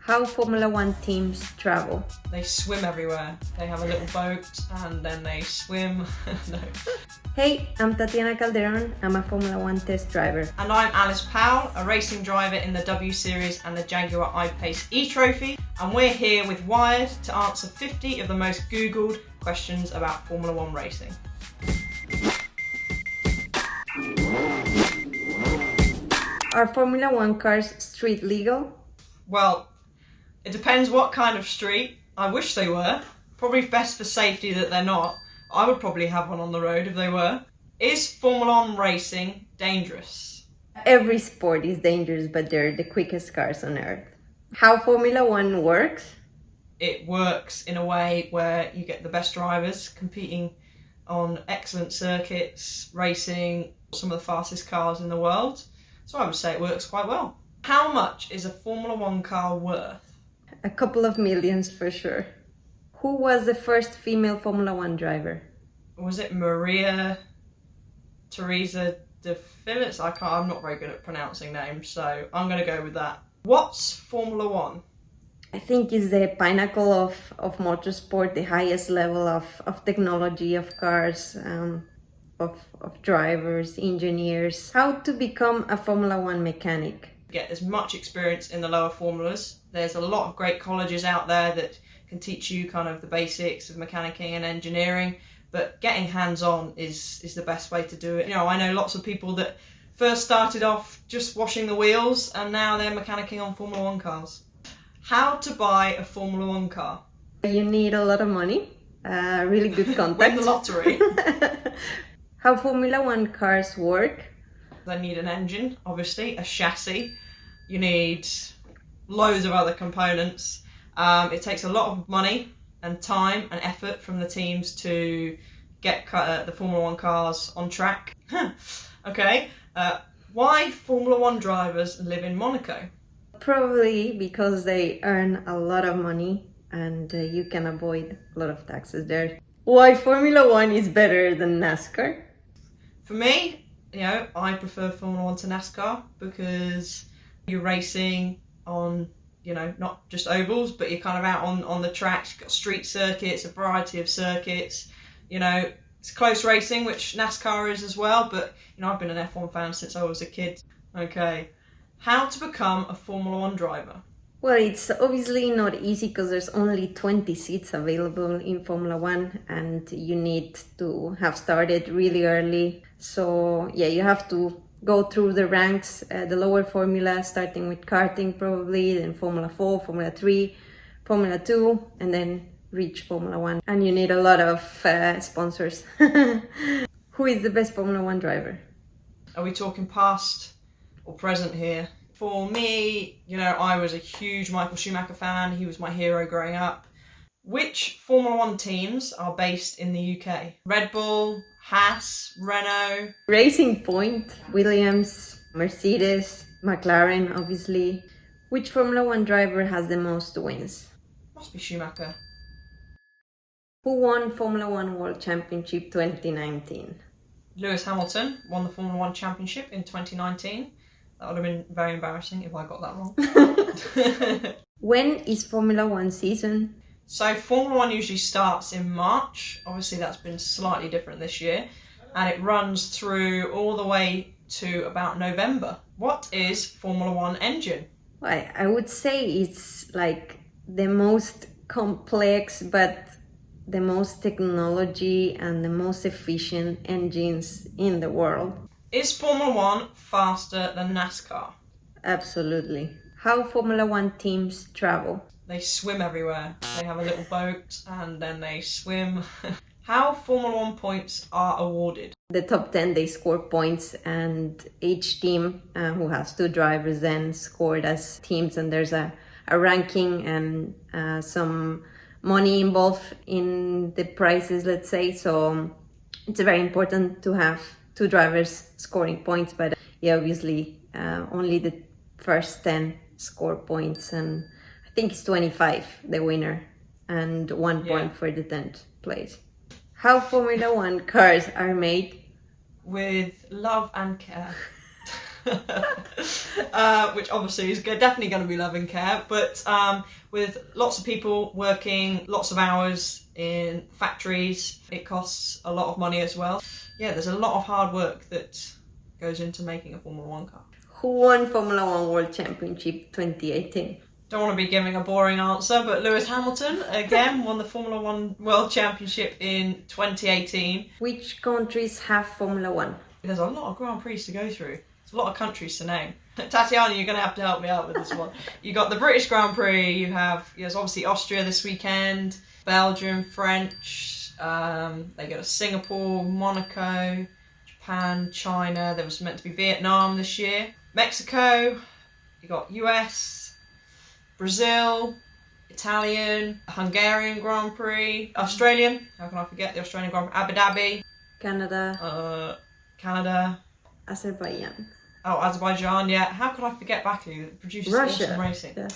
How Formula One teams travel. They swim everywhere. They have a little boat and then they swim. No. Hey, I'm Tatiana Calderón. I'm a Formula One test driver. And I'm Alice Powell, a racing driver in the W Series and the Jaguar I-Pace E-Trophy. And we're here with Wired to answer 50 of the most Googled questions about Formula One racing. Are Formula One cars street legal? Well, it depends what kind of street. I wish they were. Probably best for safety that they're not. I would probably have one on the road if they were. Is Formula One racing dangerous? Every sport is dangerous, but they're the quickest cars on earth. How Formula One works? It works in a way where you get the best drivers competing on excellent circuits, racing some of the fastest cars in the world. So I would say it works quite well. How much is a Formula One car worth? A couple of millions for sure. Who was the first female Formula One driver? Was it Maria Teresa de Phillips? I'm not very good at pronouncing names, so I'm going to go with that. What's Formula One? I think it's the pinnacle of motorsport, the highest level of technology, of cars, of drivers, engineers. How to become a Formula One mechanic? Get as much experience in the lower formulas. There's a lot of great colleges out there that can teach you kind of the basics of mechanicking and engineering, but getting hands-on is the best way to do it. You know, I know lots of people that first started off just washing the wheels and now they're mechanicking on Formula One cars. How to buy a Formula One car? You need a lot of money, really good contacts. Win the lottery. How Formula One cars work? They need an engine, obviously, a chassis. You need loads of other components. It takes a lot of money and time and effort from the teams to get the Formula One cars on track. Okay, why Formula One drivers live in Monaco? Probably because they earn a lot of money and you can avoid a lot of taxes there. Why Formula One is better than NASCAR? For me, you know, I prefer Formula One to NASCAR because you're racing on, you know, not just ovals, but you're kind of out on the tracks. You've got street circuits, a variety of circuits. You know, it's close racing, which NASCAR is as well, but, you know, I've been an F1 fan since I was a kid. Okay, how to become a Formula One driver? Well, it's obviously not easy because there's only 20 seats available in Formula One and you need to have started really early. So yeah, you have to go through the ranks, the lower formula, starting with karting probably, then Formula 4, Formula 3, Formula 2, and then reach Formula 1. And you need a lot of sponsors. Who is the best Formula 1 driver? Are we talking past or present here? For me, you know, I was a huge Michael Schumacher fan. He was my hero growing up. Which Formula One teams are based in the UK? Red Bull, Haas, Renault? Racing Point, Williams, Mercedes, McLaren, obviously. Which Formula One driver has the most wins? Must be Schumacher. Who won Formula One World Championship 2019? Lewis Hamilton won the Formula One Championship in 2019. That would have been very embarrassing if I got that wrong. When is Formula One season? So Formula One usually starts in March. Obviously that's been slightly different this year. And it runs through all the way to about November. What is Formula One engine? Well, I would say it's like the most complex but the most technology and the most efficient engines in the world. Is Formula One faster than NASCAR? Absolutely. How Formula One teams travel. They swim everywhere. They have a little boat and then they swim. How Formula One points are awarded. The top 10, they score points and each team who has two drivers then scored as teams, and there's a ranking and some money involved in the prizes, let's say. So it's very important to have two drivers scoring points, but yeah, obviously only the first 10 score points, and I think it's 25 the winner and 1 point for the 10th place. How Formula One cars are made? With love and care. which obviously is definitely going to be loving care, but with lots of people working lots of hours in factories, it costs a lot of money as well. Yeah, there's a lot of hard work that goes into making a Formula One car. Who won Formula One World Championship 2018? Don't want to be giving a boring answer, but Lewis Hamilton again won the Formula One World Championship in 2018. Which countries have Formula One? There's a lot of Grand Prix to go through. There's a lot of countries to name. Tatiana, you're going to have to help me out with this one. You got the British Grand Prix. You have, there's obviously Austria this weekend, Belgium, French. They go to Singapore, Monaco, Japan, China. There was meant to be Vietnam this year. Mexico. You got US, Brazil, Italian, Hungarian Grand Prix, Australian. How can I forget the Australian Grand Prix? Abu Dhabi. Canada. Canada. Azerbaijan. Oh, Azerbaijan, yeah. How could I forget Baku? That produces awesome racing. Yeah.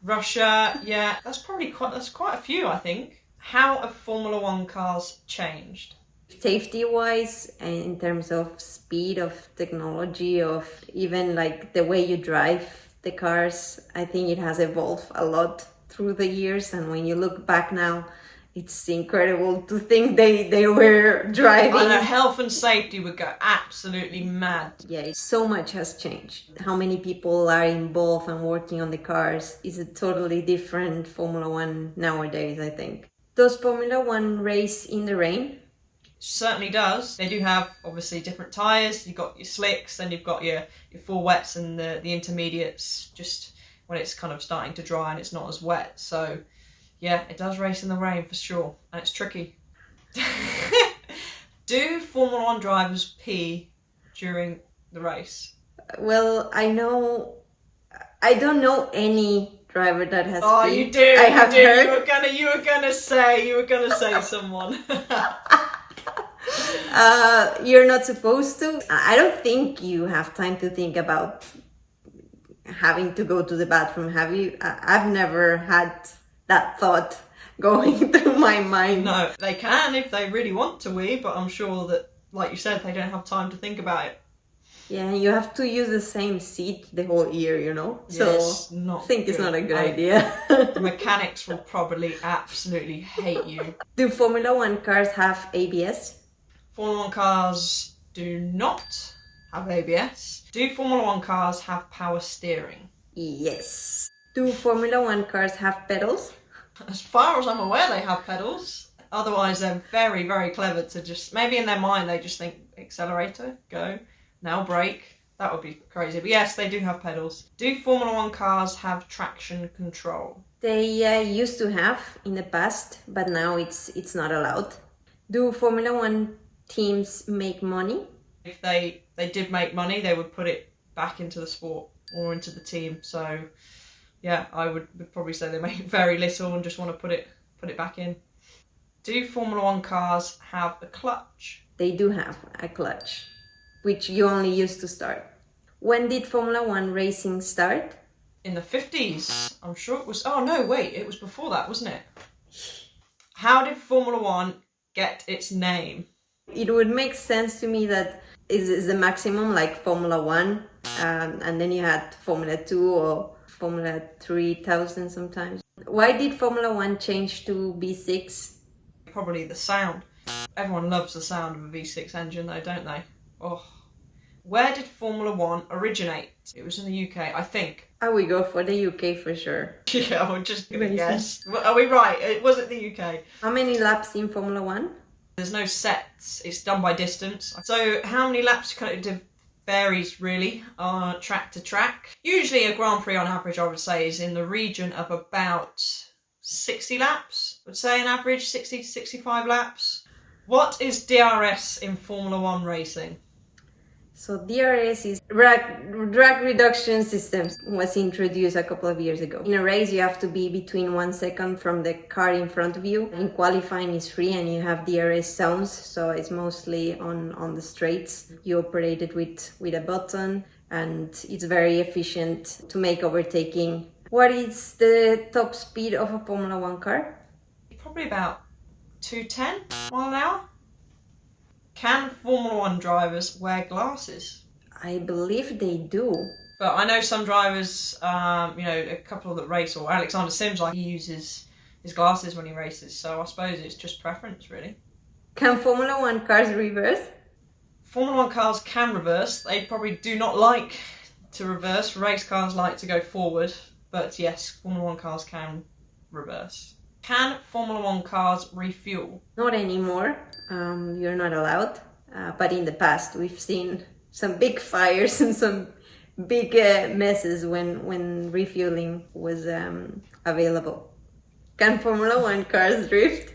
Russia, yeah. That's quite a few, I think. How have Formula One cars changed? Safety-wise, and in terms of speed, of technology, of even like the way you drive the cars, I think it has evolved a lot through the years. And when you look back now, it's incredible to think they were driving. I know, health and safety would go absolutely mad. Yeah, so much has changed. How many people are involved and working on the cars is a totally different Formula One nowadays, I think. Does Formula One race in the rain? Certainly does. They do have obviously different tyres. You've got your slicks, then you've got your full wets and the intermediates, just when it's kind of starting to dry and it's not as wet. So yeah, it does race in the rain for sure, and it's tricky. Do Formula One drivers pee during the race? Well, I don't know any driver that has. Oh, peed. you do. I have heard. You were gonna say someone. You're not supposed to. I don't think you have time to think about having to go to the bathroom. Have you? I've never had that thought going through my mind. No, they can if they really want to wee, but I'm sure that, like you said, they don't have time to think about it. Yeah, you have to use the same seat the whole year, you know? Yes, so I think it's not a good idea. The mechanics will probably absolutely hate you. Do Formula One cars have ABS? Formula One cars do not have ABS. Do Formula One cars have power steering? Yes. Do Formula One cars have pedals? As far as I'm aware, they have pedals. Otherwise, they're very, very clever to just, maybe in their mind, they just think accelerator, go, now brake. That would be crazy. But yes, they do have pedals. Do Formula One cars have traction control? They used to have in the past, but now it's not allowed. Do Formula One teams make money? If they did make money, they would put it back into the sport or into the team. So yeah, I would probably say they make very little and just want to put it back in. Do Formula One cars have a clutch? They do have a clutch, which you only use to start. When did Formula One racing start? In the 50s. I'm sure it was... Oh, no, wait. It was before that, wasn't it? How did Formula One get its name? It would make sense to me that is the maximum, like Formula One, and then you had Formula 2 or Formula 3000 sometimes. Why did Formula One change to V6? Probably the sound. Everyone loves the sound of a V6 engine though, don't they? Oh. Where did Formula One originate? It was in the UK, I think. I would go for the UK for sure. Yeah, I'm just gonna guess. Are we right? Was it the UK? How many laps in Formula One? There's no sets. It's done by distance. So how many laps kind of varies really, track to track. Usually a Grand Prix on average, I would say, is in the region of about 60 laps. I would say an average 60 to 65 laps. What is DRS in Formula One racing? So DRS is drag reduction system, was introduced a couple of years ago. In a race, you have to be between 1 second from the car in front of you. In qualifying, it's free and you have DRS zones, so it's mostly on the straights. You operate it with a button and it's very efficient to make overtaking. What is the top speed of a Formula One car? Probably about 210 mile an hour. Can Formula One drivers wear glasses? I believe they do. But I know some drivers, a couple that race, or Alexander Sims, like, he uses his glasses when he races, so I suppose it's just preference, really. Can Formula One cars reverse? Formula One cars can reverse. They probably do not like to reverse. Race cars like to go forward, but yes, Formula One cars can reverse. Can Formula One cars refuel? Not anymore. You're not allowed. But in the past, we've seen some big fires and some big messes when refueling was available. Can Formula One cars drift?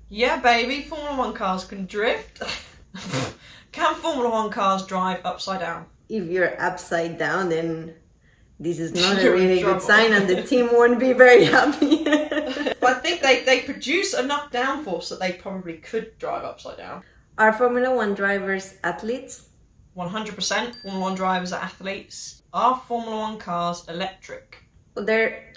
Yeah, baby, Formula One cars can drift. Can Formula One cars drive upside down? If you're upside down, then this is not a You're in really good trouble. sign, and the team won't be very happy. But I think they produce enough downforce that they probably could drive upside down. Are Formula One drivers athletes? 100% Formula One drivers are athletes. Are Formula One cars electric? Well, they're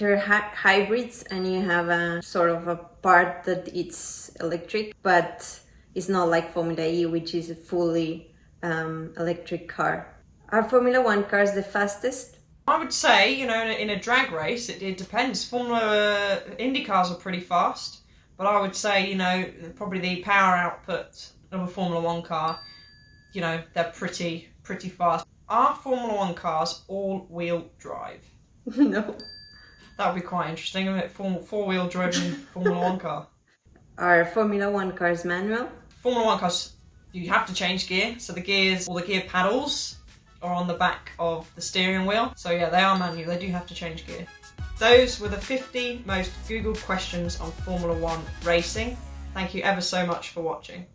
hybrids, and you have a sort of a part that it's electric, but it's not like Formula E, which is a fully electric car. Are Formula One cars the fastest? I would say, in a drag race, it depends. Indy cars are pretty fast, but I would say, probably the power output of a Formula One car, they're pretty fast. Are Formula One cars all-wheel drive? No. That would be quite interesting, isn't it? Four-wheel driven Formula One car. Are Formula One cars manual? Formula One cars, you have to change gear, so the gears or the gear paddles are on the back of the steering wheel. So yeah, they are manual, they do have to change gear. Those were the 50 most Googled questions on Formula One racing. Thank you ever so much for watching.